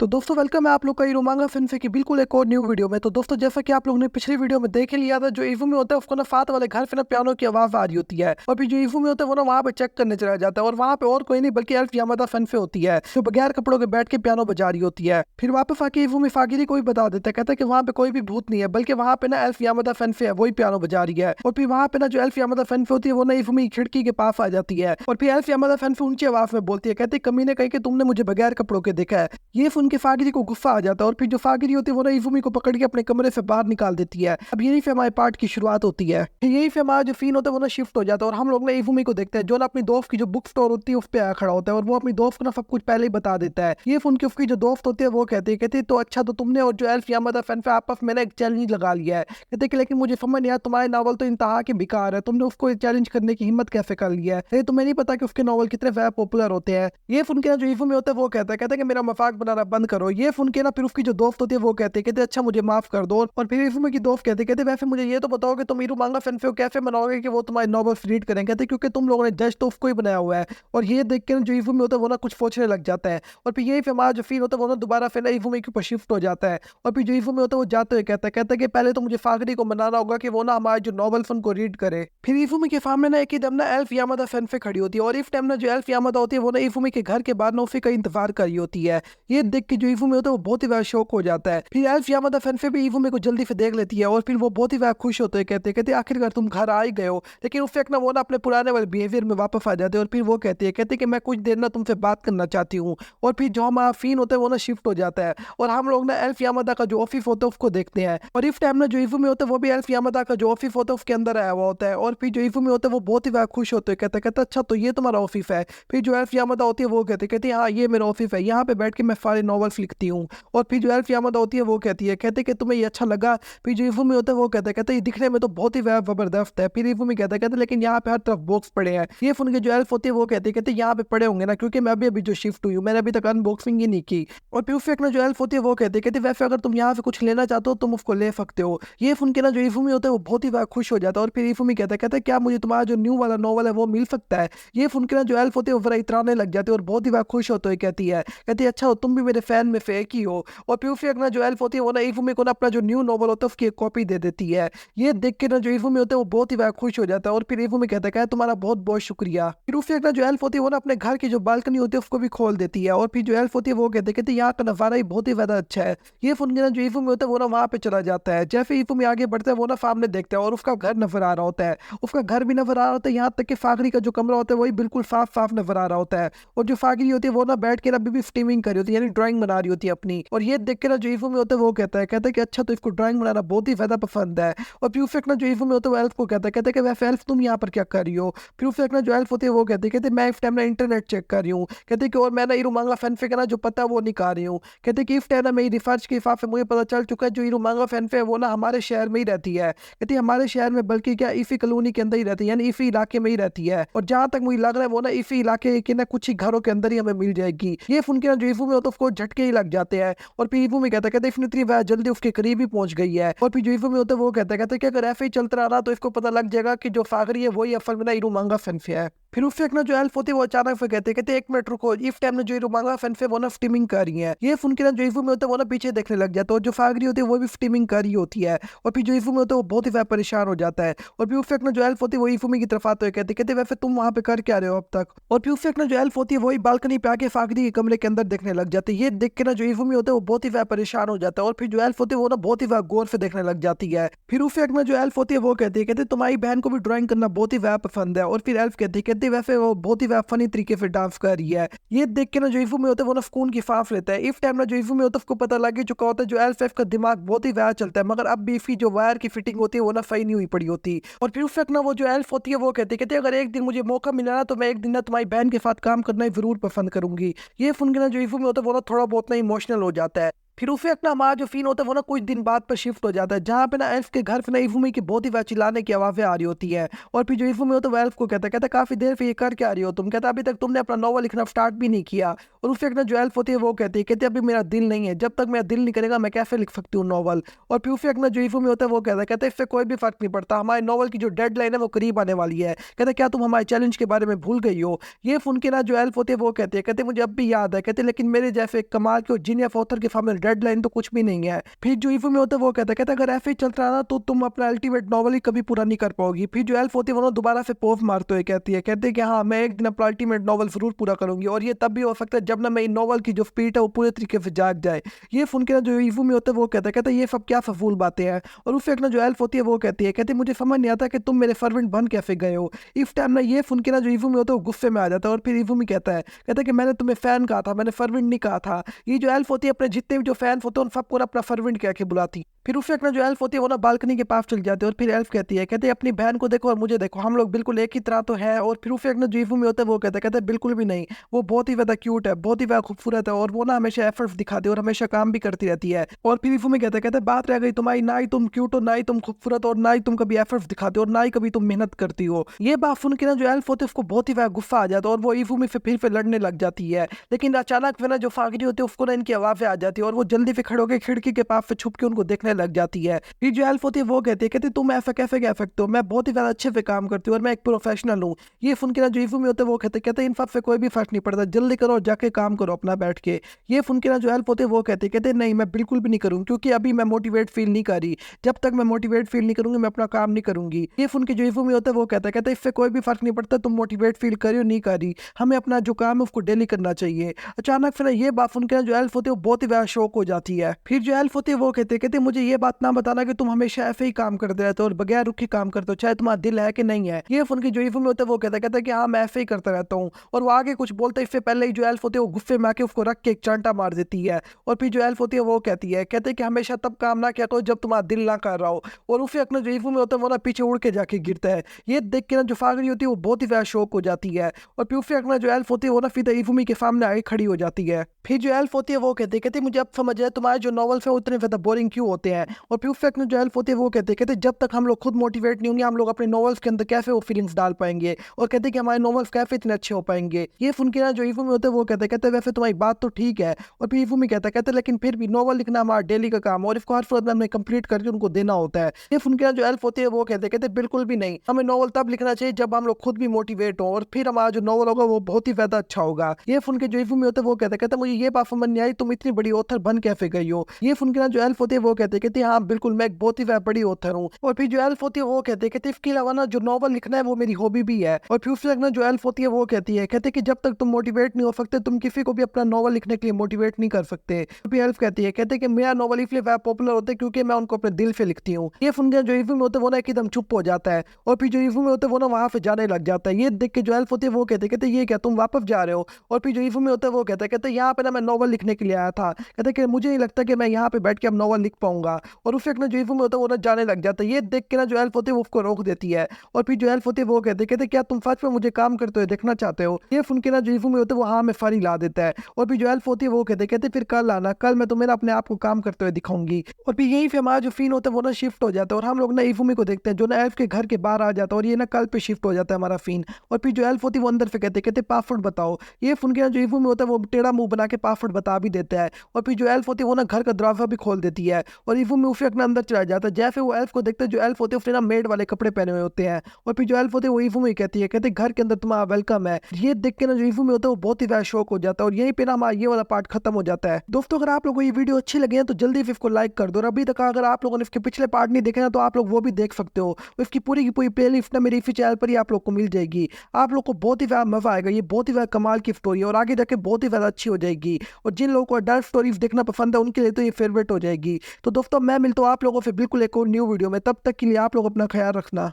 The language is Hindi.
तो दोस्तों वेलकम है आप लोग का रोमांगा फिल्म की बिल्कुल एक और न्यू वीडियो में। तो दोस्तों जैसा कि आप लोगों ने पिछली वीडियो में देख ही लिया था, जो ईवू में होता है उसको ना फात वाले घर पे ना पियानो की आवाज आ रही होती है, और फिर जो ईवू में होता है वो ना वहाँ पे चेक करने चला जाता है, और वहाँ पे और कोई नहीं बल्कि एल्फ यामादा फनफे होती है, जो बगैर कपड़ों के बैठ के पियानो बजा रही होती है। फिर वापस आके ईवू में फागिरी को भी बता देता है, कहता है कि वहाँ पे कोई भी भूत नहीं है, बल्कि वहाँ पे ना एल्फ यामादा फनफे है, वही पियानो बजा रही है। और फिर वहाँ पे ना जो एल्फ यामादा फनफे होती है वो ना ईवू में खिड़की के पास आ जाती है, और फिर एल्फ यामादा फनफे ऊंची आवाज में बोलती है, कहती है कमीने कहीं कि तुमने मुझे बगैर कपड़ों के देखा है। ये सुन के फागिरी को गुस्सा आ जाता है, और फिर जो फागिरी होती है वो ना इफुमी को पकड़ के अपने कमरे से बाहर निकाल देती है। अब यही से हमारे पार्ट की शुरुआत होती है। यही से हमारा जो सीन होता है वो ना शिफ्ट हो जाता है, और हम लोग ना इफुमी को देखते हैं जो ना अपनी दोस्त की जो बुक स्टोर होती है उस पे आया खड़ा होता है, और वो अपनी दोस्त को ना सब कुछ पहले ही बता देता है। ये सुन के उसकी जो दोस्त होती है वो कहती है तो अच्छा, तो तुमने और जो एल्फ यामादा फनफे आपस में ना एक चैलेंज लगा लिया है। कहते कि लेकिन मुझे समझ नहीं आया, तुम्हारे नावल तो इंतहा के बेकार है, तुमने उसको चैलेंज करने की हिम्मत कैसे कर लिया है? अरे तुम्हें नहीं पता कि उसके नॉवल कितने ज्यादा पॉपुलर होते हैं। ये सुन के ना जो इफुमी होता है वो कहता है कि मेरा मजाक बनाना बंद करो। ये सुन के ना फिर उसकी जो दोस्त होती है वो कहते अच्छा मुझे माफ कर दो। और फिर इफुमी की दोस्त कहते वैसे मुझे ये तो बताओ कि तुम इरुमांगा फनफे को कैसे मनाओगे कि वो तुम्हारे नॉवेल्स रीड करें? कहते क्योंकि तुम लोगों ने जज तो उसको ही बनाया हुआ है। और ये देख के जो इफुमी होता है वो ना कुछ सोचने लग जाता है, और फिर यही फिर हमारा जो फील होता है वो ना दोबारा फिर ना इफुमी के ऊपर शिफ्ट हो जाता है। और फिर जो इफुमी होता है वो जाते हुए कहता है कि पहले तो मुझे फागरी को मनाना होगा कि वो ना हमारे जो नॉवेल्स उनको रीड करे। फिर इफुमी के सामने ना एक ही दम ना एल्फ यामादा फनफे खड़ी होती है, और इस टाइम ना जो एल्फ यामादा होती है वो ना इफुमी के घर के बाद ना उसी का इंतजार कर रही होती है। ये देख के जो इफुमी होता है वो बहुत ही ज्यादा शौक हो जाता है। फिर एल्फ यामादा फनफे भी इफुमी को जल्दी से देख लेती है, और फिर वो बहुत ही ज्यादा खुश होते हैं, कहते आखिरकार तुम घर आ ही गए हो। लेकिन उस वक्त ना वो ना अपने पुराने वाले बिहेवियर में वापस आ जाते हैं, और फिर वो कहते कि मैं कुछ देर ना तुमसे बात करना चाहती हूँ। और फिर जो हमारा सीन होता है वो ना शिफ्ट हो जाता है, और हम लोग ना एल्फ यामादा का जो ऑफिस होता है उसको देखते हैं। और इस टाइम ना जो इफुमी होता है वो भी एल्फ यामादा का जो ऑफिस होता है उसके अंदर आया हुआ होता है, और फिर जो इफुमी होता है वो बहुत ही ज्यादा खुश होते हैं, कहते अच्छा तो ये तुम्हारा ऑफिस है? फिर जो एल्फ यामादा होती है वो कहते हाँ ये मेरा ऑफिस है, यहाँ पे बैठ के मैं सारे नॉवेल्स लिखती हूँ। और फिर जो एल्फ यामादा होती है वो कहते कि तुम्हें ये अच्छा लगा? फिर जो इफुमी होता है वो कहते ये दिखने में तो बहुत ही जबरदस्त है। फिर इफुमी कहते लेकिन यहाँ पे हर तरफ बॉक्स पड़े हैं। ये सुन के जो एल्फ होती है वो कहते यहाँ पे पड़े होंगे ना, क्योंकि मैं अभी जो शिफ्ट हुई हूँ, मैंने अभी तक अनबॉक्सिंग ही नहीं की। और फिर उससे एक ना जो एल्फ होती है वो कहते वैसे अगर तुम यहाँ से कुछ लेना चाहते हो तुम उसको ले सकते हो। ये सुन के ना जो इफुमी होता है वो बहुत ही खुश हो जाता है, और फिर इफुमी कहते क्या मुझे तुम्हारा जो न्यू वाला नॉवल है वो मिल सकता है? ये सुन के ना जो एल्फ होती है वो बड़ा इतराने लग जाते हैं, और बहुत ही खुश होते हुए कहती है अच्छा तुम भी मेरे फैन में से एक ही हो। और फिर उससे एक ना जो एल्फ होती है वो ना इफुमी को ना अपना जो न्यू नॉवल होता है उसकी एक कॉपी दे देती है। ये देख के ना जो इफुमी होता है वो बहुत ही खुश हो जाता है, और फिर इफुमी कहता है तुम्हारा बहुत बहुत शुक्रिया। फिर उससे एक ना जो एल्फ होती है वो ना अपने घर की जो बालकनी होती है उसको भी खोल देती है, और फिर जो एल्फ होती है वो कहते यहाँ का नजारा ही बहुत ही ज्यादा अच्छा है। ये सुन के ना जो इफुमी होता है वो ना वहाँ पे चला जाता है। जैसे इफुमी आगे बढ़ता है वो ना सामने देखता है, और उसका घर नजर आ रहा होता है, उसका घर भी नजर आ रहा होता है, यहाँ तक कि फागरी का जो कमरा होता है वही बिल्कुल साफ साफ नजर आ रहा होता है। और जो फागरी होती है वो ना बैठ के ना अभी भी स्टीमिंग कर रही होती है, यानी ड्राइंग बना रही होती है अपनी। और ये देख के ना जो इफुमी होता है वो कहता है कि अच्छा तो इसको ड्राइंग बनाना बहुत ही ज्यादा पसंद है। और फिर उससे एक ना जो इफुमी होता है वो एल्फ को कहता है कि वैसे एल्फ तुम यहाँ पर क्या कर रही हो? फिर उससे एक ना जो एल्फ होती है वो कहते मैं इस टाइम ना इंटरनेट चेक कर रही हूँ। कहते कि और मैं ना इरुमांगा फैनफे का ना जो पता वो निकाल रही हूँ। कहते कि इस टाइम ना मेरी रिसर्च के हिसाब से मुझे पता चल चुका है जो इरुमांगा फैनफे है वो ना हमारे शहर में ही रहती है। कहती हमारे शहर में बल्कि क्या इसी कॉलोनी के अंदर ही रहती है, यानी इसी इलाके में ही रहती है। और जहां तक मुझे लग रहा है वो ना इसी इलाके के ना कुछ ही घरों के अंदर ही हमें मिल जाएगी। ये सुन के ना जो इफुमी होता है उसको झटके ही लग जाते हैं, और फिर इफुमी कहते इतनी वह जल्दी उसके करीब ही पहुंच गई है। और फिर जो इफुमी होता है वो कहते कि अगर ऐसे ही चलता रहा तो इसको पता लग जाएगा कि जो फागरी है वही असल में ना इरुमांगा फैनफे है। फिर उससे एक ना जो एल्फ होती है वो अचानक से कहते एक मिनट रुको, इस टाइम में जो इरुमांगा फैनफे वो ना स्टीमिंग कर रही है। ये सुन के ना जो इफुमी होता है वो ना पीछे देखने लग जाता है, और जो फागरी होती है वो भी स्टीमिंग कर रही होती है। और फिर जो इफुमी होता है वो बहुत ही ज्यादा परेशान हो जाता है, और फिर उससे एक ना जो एल्फ होती है वो इफुमी की तरफ आते हुए कहते वैसे तुम वहां पे कर क्या रहे हो अब तक? और फिर उससे एक ना जो एल्फ होती है वही बालकनी पे आके फागरी के कमरे के अंदर देखने लग जाती है। ये देख के ना जो इफुमी होता है वो बहुत ही ज्यादा परेशान हो जाता है, और फिर जो एल्फ होती है वो ना बहुत ही ज्यादा गौर से देखने लग जाती है। फिर उससे एक ना जो एल्फ होती है वो कहते तुम्हारी बहन को भी ड्राइंग करना बहुत ही ज्यादा पसंद है। और फिर एल्फ कहते वैसे वो बहुत ही ज्यादा फनी तरीके से डांस कर रही है। ये देख के ना जो इफुमी होता है वो ना सुकून की सांस लेता है। इस टाइम ना जो इफुमी होता है उसको पता लग चुका होता है जो एल्फ का दिमाग बहुत ही ज्यादा चलता है, मगर अब भी इसकी जो वायर की फिटिंग होती है वो ना सही नहीं हुई पड़ी होती। और फिर उस वक्त ना वो जो एल्फ होती है वो कहते अगर एक दिन मुझे मौका मिला ना तो मैं एक दिन ना तुम्हारी बहन के साथ काम करना ही जरूर पसंद करूंगी। ये सुन के ना जो इफुमी होता है वो ना थोड़ा बहुत ना इमोशनल हो जाता है। फिर उसे अपना हमारा जो सीन होता है वो ना कुछ दिन बाद पर शिफ्ट हो जाता है, जहाँ पे ना एल्फ के घर पे ना इफुमी की बहुत ही वह चिल्लाने की आवाज़ें आ रही होती है। और फिर जो इफुमी होता है वो एल्फ को कहता है काफ़ी देर से ये कर क्या रही हो तुम, कहता अभी तक तुमने अपना नॉवल लिखना स्टार्ट भी नहीं किया। और उसे एक ना जो एल्फ होती है वो कहती अभी मेरा दिल नहीं है, जब तक मेरा दिल नहीं करेगा मैं कैसे लिख सकती हूँ नॉवल। और फिर उसे एक ना जो इफुमी होता है वो कहता है इससे कोई भी फर्क नहीं पड़ता, हमारे नॉवल की जो डेडलाइन है वो करीब आने वाली है, कहते क्या तुम हमारे चैलेंज के बारे में भूल गई हो। ये सुन के ना जो एल्फ होती है वो कहते मुझे अब भी याद है, कहते लेकिन मेरे जैसे कमाल के जीनियस ऑथर के सामने डेडलाइन तो कुछ भी नहीं है। फिर जो इफुमी होता है वो कहता अगर ऐसे ही चलता रहा ना तो तुम अपना अल्टीमेट नॉवल ही कभी पूरा नहीं कर पाओगी। फिर जो एल्फ होती है वो दोबारा से पोफ मारते हुए कहती है कि हाँ मैं एक दिन अपना अल्टीमेट नॉवल जरूर पूरा करूंगी, और ये तब भी हो सकता है जब ना मेरी नॉवल की जो स्पीड है वो पूरे तरीके से जाग जाए। ये सुन के ना जो इफुमी होता है वो कहता है ये सब क्या फजूल बातें हैं। और उससे एक ना जो एल्फ होती है वो कहती मुझे समझ नहीं आता कि तुम मेरे सर्वेंट बन कैसे गए हो। इस टाइम ना ये सुन के ना जो इफुमी होता है वो गुस्से में आ जाता है, और फिर इफुमी कहता है कि मैंने तुम्हें फैन कहा था, मैंने सर्वेंट नहीं कहा था। ये जो एल्फ होती है अपने जितने भी जो फैन होते हैं उन सबको अपना सर्वेंट कह के बुलाती। फिर उससे एक ना जो एल्फ होती है वो ना बालकनी के पास चल जाती है, और फिर एल्फ कहती है अपनी बहन को देखो और मुझे देखो, हम लोग बिल्कुल एक ही तरह तो है। और फिर उससे एक ना जो इफुमी होता है वो कहता है बिल्कुल भी नहीं, वो बहुत ही ज्यादा क्यूट है, बहुत ही ज्यादा खूबसूरत है, और वो ना हमेशा एफर्ट्स दिखाती है और हमेशा काम भी करती रहती है। और फिर इफुमी कहता है बात रह गई तुम्हारी, ना ही तुम क्यूट हो, ना ही तुम खूबसूरत, और ना ही तुम कभी एफर्ट्स दिखाते हो, और ना ही कभी तुम मेहनत करती हो। ये बात सुन के ना जो एल्फ होते है उसको बहुत ही ज्यादा गुस्सा आ जाता है, और वो इफुमी से फिर लड़ने लग जाती है। लेकिन अचानक ना जो फागरी होती है उसको ना इनकी आवाजें आ जाती है, और वो जल्दी से खड़े होकर खिड़की के पास से छुप के उनको देखने लग जाती है। फिर जो एल्फ होती है वो कहती तुम ऐसा कैसे कह सकते हो, मैं बहुत ही ज्यादा अच्छे से काम करती हूँ और मैं एक प्रोफेशनल हूँ। ये सुन के ना जो इफुमी होते हैं वो कहते इन सब से कोई भी फर्क नहीं पड़ता, जल्दी करो और जाके काम करो अपना बैठ के। ये सुन के ना जो एल्फ होते हैं वो कहते नहीं मैं बिल्कुल भी नहीं करूँ, क्योंकि अभी मैं मोटिवेट फील नहीं कर रही, जब तक मैं मोटिवेट फील नहीं करूंगी मैं अपना काम नहीं करूंगी। ये सुन के जो इफुमी होता है वो कहता है इससे कोई भी फर्क नहीं पड़ता तुम मोटिवेट फील करी हो नहीं करी, हमें अपना जो काम है उसको डेली करना चाहिए। अचानक फिर ये बात सुन के जो एल्फ होती है वो बहुत ही ज्यादा शौक हो जाती है। फिर जो एल्फ होती है वो कहते मुझे ये बात ना बताना कि तुम हमेशा ऐसे ही काम करते रहते हो और बगैर रुखी काम करते हो, चाहे तुम्हारा दिल है कि नहीं है। ये सुन के जो इफुमी होता है वो कहता है कि हाँ मैं ऐसे ही करता रहता हूँ। और वो आगे कुछ बोलता है इससे पहले ही जो एल्फ होती है वो गुस्से में आके उसको रख के एक चांटा मार देती है। और फिर जो एल्फ होती है वो कहते कि हमेशा तब काम ना किया करो जब तुम्हारा दिल ना कर रहा हो। और उसे अपना जो इफुमी होता है वो ना पीछे उड़ के जाके गिरता है। ये देख के ना जो फागरी होती है वो बहुत ही ज्यादा शौक हो जाती है, और फिर उसे अपना जो एल्फ होती है वो ना फिर इफुमी के सामने आके खड़ी हो जाती है। फिर जो एल्फ होती है वो कहते मुझे अब समझ आया तुम्हारे जो नॉवेल्स है उतने ज्यादा बोरिंग क्यों होते हैं। और फिर उस जो एल्फ होती है वो कहते जब तक हम लोग खुद मोटिवेट नहीं होंगे हम लोग अपने नॉवेल्स के अंदर कैसे वो फीलिंग्स डाल पाएंगे, और कहते कि हमारे नॉवेल्स कैसे इतने अच्छे हो पाएंगे। ये सुन के ना जो इफुमी होते हैं वो कहते वैसे तुम्हारी बात तो ठीक है। और फिर इफुमी कहते लेकिन फिर भी नॉवल लिखना हमारा डेली का काम, और इसको हर फर्द में कंप्लीट करके उनको देना होता है। ये सुन के जो एल्फ होती है वो कहते बिल्कुल भी नहीं, हमें नॉवल तब लिखना चाहिए जब हम लोग खुद भी मोटिवेट हो, और फिर हमारा जो नॉवल होगा वो बहुत ही ज्यादा अच्छा होगा। ये सुन के जो इफुमी होते हैं वो कहते मुझे ये बात समझ नहीं आई तुम इतनी बड़ी ऑथर बन कैसे गई हो। ये सुन के जो एल्फ होती है वो कहते हाँ बिल्कुल मैं एक बहुत ही बड़ी ऑथर हूँ। और फिर जो एल्फ होती है वो कहते इसके अलावा ना जो नॉवल लिखना है वो मेरी हॉबी भी है। और फिर उससे जो एल्फ होती है वो कहते कि जब तक तुम मोटिवेट नहीं हो सकते तुम किसी को भी अपना नॉवल लिखने के लिए मोटिवेट नहीं कर सकते। फिर एल्फ कहते कि मेरा नॉवल इसलिए पॉपुलर होता है क्योंकि मैं उनको अपने दिल से लिखती हूँ। ये सुन के जो इफुमी होते हैं वो ना एकदम चुप हो जाता है, और फिर जो इफुमी होते हैं वो ना वहां से जाने लग जाता है। ये देख के जो एल्फ होती है वो कहते ये क्या तुम वापस जा रहे हो। और फिर जो इफुमी होता है वो कहते यहाँ पे ना मैं नॉवल लिखने के लिए आया था, कहते कि मुझे नहीं लगता कि मैं यहाँ पे बैठ के अब नॉवल लिख पाऊंगा। और उस जो इफुमी होता है वो ना जाने लग जाता है। ये देख के ना जो एल्फ होती है वो उसको रोक देती है। और फिर जो एल्फ होती है वो कहते क्या तुम सच में मुझे काम करते हुए देखना चाहते हो। ये सुन के ना जो इफुमी होते है वो हाँ में फारी ला देता है। और फिर जो एल्फ होती है वो कहते फिर कल आना, कल मैं तुम्हें अपने आप को काम करते हुए दिखाऊंगी। और फिर यहीं पे हमारा जो सीन होता है वो ना शिफ्ट हो जाता है, और हम लोग ना इफुमी को देखते हैं जो ना एल्फ के घर के बाहर आ जाता है, और ये ना कल पे शिफ्ट हो जाता है हमारा सीन। और फिर जो एल्फ होती है वो अंदर से कहते पासवर्ड बताओ। ये सुन के ना जो इफुमी होता है वो टेढ़ा मुंह बना के पासवर्ड बता भी देता है। और फिर जो एल्फ होती है वो ना घर का दरवाजा भी खोल देती है, और इफुमी उसे अपने अंदर चला जाता है। जैसे वो एल्फ को देखते हैं जो एल्फ होते हैं उसने ना मेड वाले कपड़े पहने हुए होते हैं। और फिर जो एल्फ होते हैं वो इफुमी कहती है कहते घर के अंदर तुम्हारा वेलकम है। ये देख के ना जो इफुमी होता है वो बहुत ही ज्यादा शौक हो जाता है, और यहीं पे ना हमारा ये वाला पार्ट खत्म हो जाता है। दोस्तों अगर आप लोगों को ये वीडियो अच्छी लगी है तो जल्दी से इसको लाइक कर दो, और अभी तक अगर आप लोगों ने इसके पिछले पार्ट नहीं देखे ना तो आप लोग वो भी देख सकते हो। इसकी पूरी की पूरी प्लेलिस्ट ना मेरी इसी चैनल पर ही आप लोग को मिल जाएगी। आप लोग को बहुत ही ज्यादा मजा आएगा, ये बहुत ही ज्यादा कमाल की स्टोरी है और आगे जाके बहुत ही ज्यादा अच्छी हो जाएगी। और जिन लोगों को अडल्ट स्टोरीज देखना पसंद है उनके लिए तो ये फेवरेट हो जाएगी। तो दोस्तों मैं मिलता हूँ आप लोगों से बिल्कुल एक और न्यू वीडियो में, तब तक के लिए आप लोग अपना ख्याल रखना।